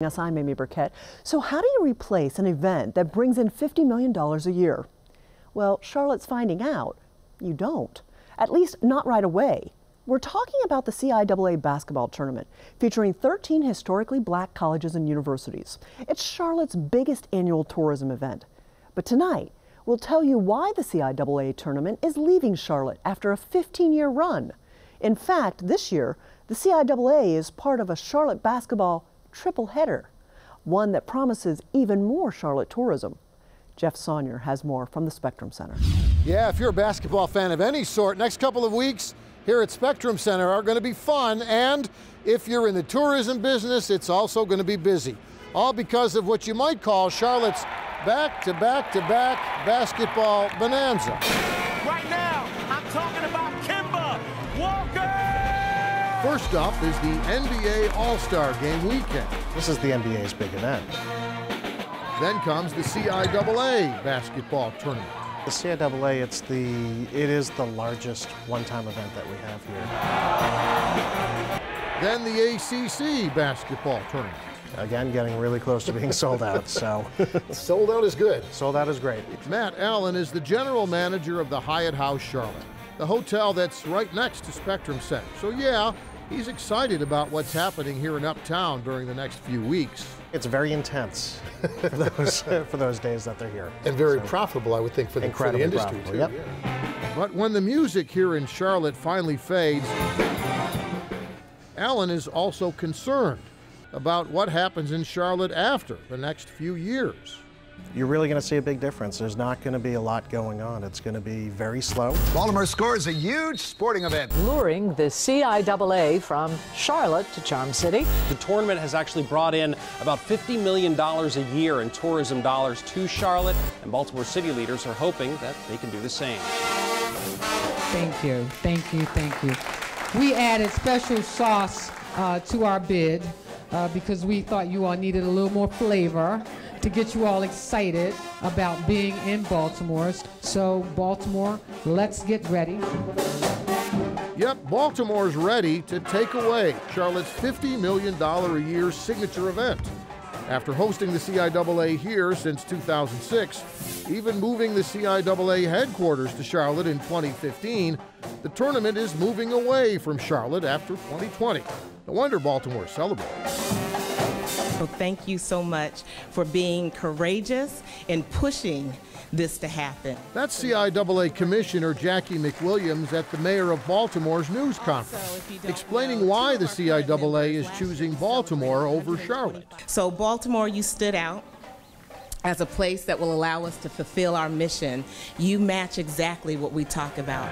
Yes, I'm Amy Burkett. So how do you replace an event that brings in $50 million a year? Well, Charlotte's finding out you don't, at least not right away. We're talking about the CIAA basketball tournament featuring 13 historically black colleges and universities. It's Charlotte's biggest annual tourism event. But tonight, we'll tell you why the CIAA tournament is leaving Charlotte after a 15-year run. In fact, this year, the CIAA is part of a Charlotte basketball triple header, one that promises even more Charlotte tourism. Jeff Sonia has more from the Spectrum Center. Yeah, if you're a basketball fan of any sort, next couple of weeks here at Spectrum Center are going to be fun, and if you're in the tourism business, it's also going to be busy. All because of what you might call Charlotte's back-to-back-to-back basketball bonanza. Right now, I'm talking about Kimba Walker! First up is the NBA All-Star Game weekend. This is the NBA's big event. Then comes the CIAA basketball tournament. The CIAA, it is the largest one-time event that we have here. Then the ACC basketball tournament. Again, getting really close to being sold out, so. Sold out is good. Sold out is great. Matt Allen is the general manager of the Hyatt House Charlotte, the hotel that's right next to Spectrum Center. So yeah, he's excited about what's happening here in Uptown during the next few weeks. It's very intense for those days that they're here. And very profitable, I would think, for the industry, too. Yep. Yeah. But when the music here in Charlotte finally fades, Allen is also concerned about what happens in Charlotte after the next few years. You're really going to see a big difference. There's not going to be a lot going on. It's going to be very slow. Baltimore scores a huge sporting event. Luring the CIAA from Charlotte to Charm City. The tournament has actually brought in about $50 million a year in tourism dollars to Charlotte, and Baltimore city leaders are hoping that they can do the same. Thank you, thank you, thank you. We added special sauce to our bid because we thought you all needed a little more flavor to get you all excited about being in Baltimore. So Baltimore, let's get ready. Yep, Baltimore's ready to take away Charlotte's $50 million a year signature event. After hosting the CIAA here since 2006, even moving the CIAA headquarters to Charlotte in 2015, the tournament is moving away from Charlotte after 2020. No wonder Baltimore celebrates. So thank you so much for being courageous and pushing this to happen. That's CIAA Commissioner Jackie McWilliams at the Mayor of Baltimore's news conference, explaining why the CIAA is choosing Baltimore over Charlotte. So Baltimore, you stood out as a place that will allow us to fulfill our mission. You match exactly what we talk about.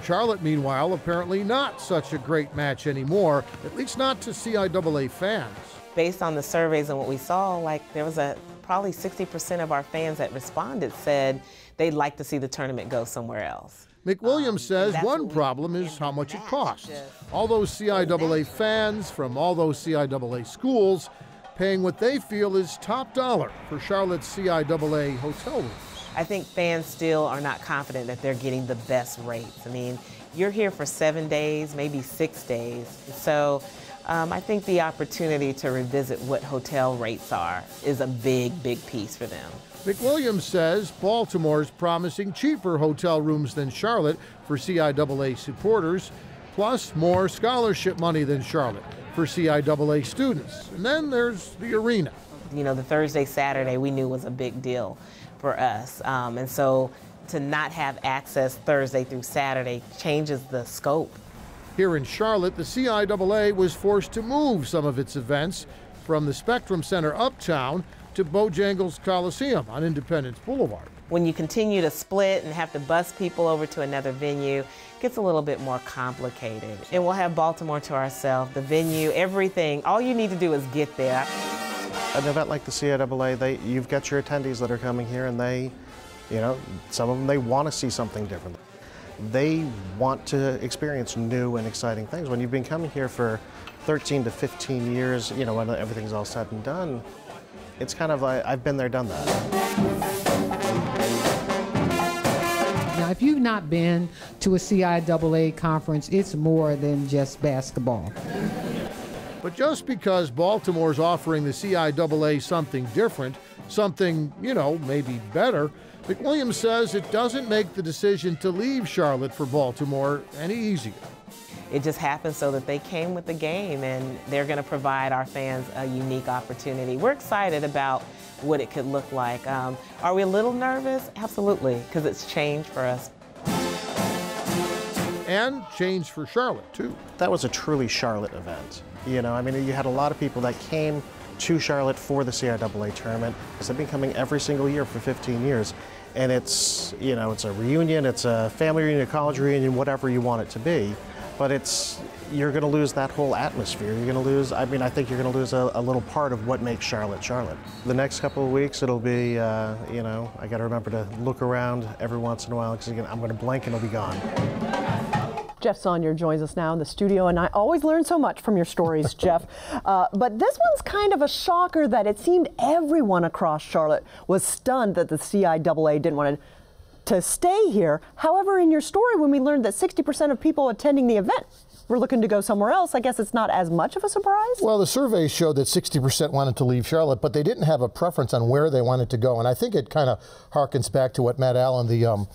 Charlotte, meanwhile, apparently not such a great match anymore, at least not to CIAA fans. Based on the surveys and what we saw, there was probably 60% of our fans that responded said they'd like to see the tournament go somewhere else. McWilliams says one problem is how much it costs. All those CIAA fans from all those CIAA schools paying what they feel is top dollar for Charlotte's CIAA hotel rooms. I think fans still are not confident that they're getting the best rates. I mean, you're here for 7 days, maybe 6 days. So I think the opportunity to revisit what hotel rates are is a big, big piece for them. McWilliams says Baltimore's promising cheaper hotel rooms than Charlotte for CIAA supporters, plus more scholarship money than Charlotte for CIAA students. And then there's the arena. You know, the Thursday, Saturday we knew was a big deal for us. And so to not have access Thursday through Saturday changes the scope. Here in Charlotte, the CIAA was forced to move some of its events from the Spectrum Center uptown to Bojangles Coliseum on Independence Boulevard. When you continue to split and have to bus people over to another venue, it gets a little bit more complicated. And we'll have Baltimore to ourselves, the venue, everything. All you need to do is get there. An event like the CIAA, you've got your attendees that are coming here, and some of them, they want to see something different. They want to experience new and exciting things. When you've been coming here for 13 to 15 years, when everything's all said and done, it's kind of like, I've been there, done that. Now, if you've not been to a CIAA conference, it's more than just basketball. But just because Baltimore's offering the CIAA something different, something, maybe better, McWilliams says it doesn't make the decision to leave Charlotte for Baltimore any easier. It just happened so that they came with the game, and they're going to provide our fans a unique opportunity. We're excited about what it could look like. Are we a little nervous? Absolutely, because it's change for us. And change for Charlotte, too. That was a truly Charlotte event. You had a lot of people that came to Charlotte for the CIAA tournament, because they've been coming every single year for 15 years. And it's, it's a reunion, it's a family reunion, a college reunion, whatever you want it to be. But you're going to lose that whole atmosphere. You're going to lose, I think you're going to lose a little part of what makes Charlotte, Charlotte. The next couple of weeks, it'll be, I got to remember to look around every once in a while, because I'm going to blink and it'll be gone. Jeff Sonia joins us now in the studio, and I always learn so much from your stories, Jeff. But this one's kind of a shocker that it seemed everyone across Charlotte was stunned that the CIAA didn't want to stay here. However, in your story, when we learned that 60% of people attending the event were looking to go somewhere else, I guess it's not as much of a surprise? Well, the surveys showed that 60% wanted to leave Charlotte, but they didn't have a preference on where they wanted to go. And I think it kind of harkens back to what Matt Allen, the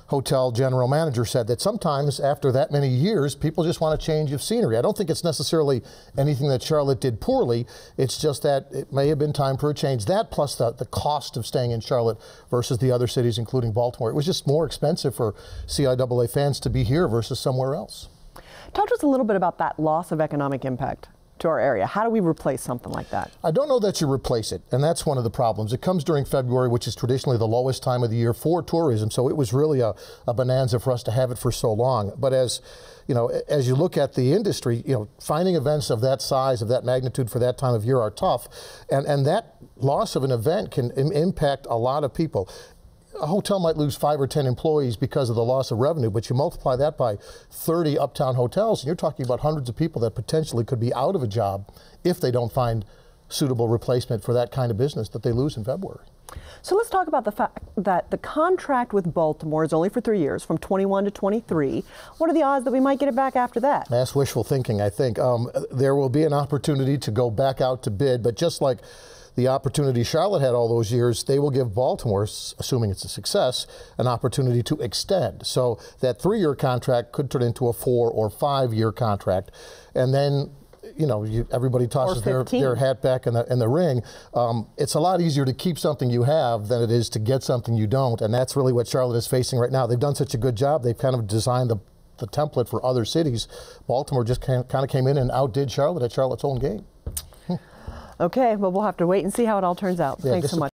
hotel general manager, said, that sometimes after that many years, people just want a change of scenery. I don't think it's necessarily anything that Charlotte did poorly. It's just that it may have been time for a change. That plus the cost of staying in Charlotte versus the other cities, including Baltimore. It was just more expensive for CIAA fans to be here versus somewhere else. Talk to us a little bit about that loss of economic impact to our area. How do we replace something like that? I don't know that you replace it, and that's one of the problems. It comes during February, which is traditionally the lowest time of the year for tourism, so it was really a bonanza for us to have it for so long. But as you look at the industry, finding events of that size, of that magnitude for that time of year are tough, and that loss of an event can impact a lot of people. A hotel might lose 5 or 10 employees because of the loss of revenue, but you multiply that by 30 uptown hotels, and you're talking about hundreds of people that potentially could be out of a job if they don't find suitable replacement for that kind of business that they lose in February. So let's talk about the fact that the contract with Baltimore is only for 3 years, from 21 to 23. What are the odds that we might get it back after that? That's wishful thinking, I think. There will be an opportunity to go back out to bid, but just like the opportunity Charlotte had all those years, they will give Baltimore, assuming it's a success, an opportunity to extend. So that 3-year contract could turn into a 4 or 5-year contract. And then, everybody tosses their hat back in the ring. It's a lot easier to keep something you have than it is to get something you don't. And that's really what Charlotte is facing right now. They've done such a good job. They've kind of designed the template for other cities. Baltimore just kind of came in and outdid Charlotte at Charlotte's own game. Okay, well, we'll have to wait and see how it all turns out. Thanks so much.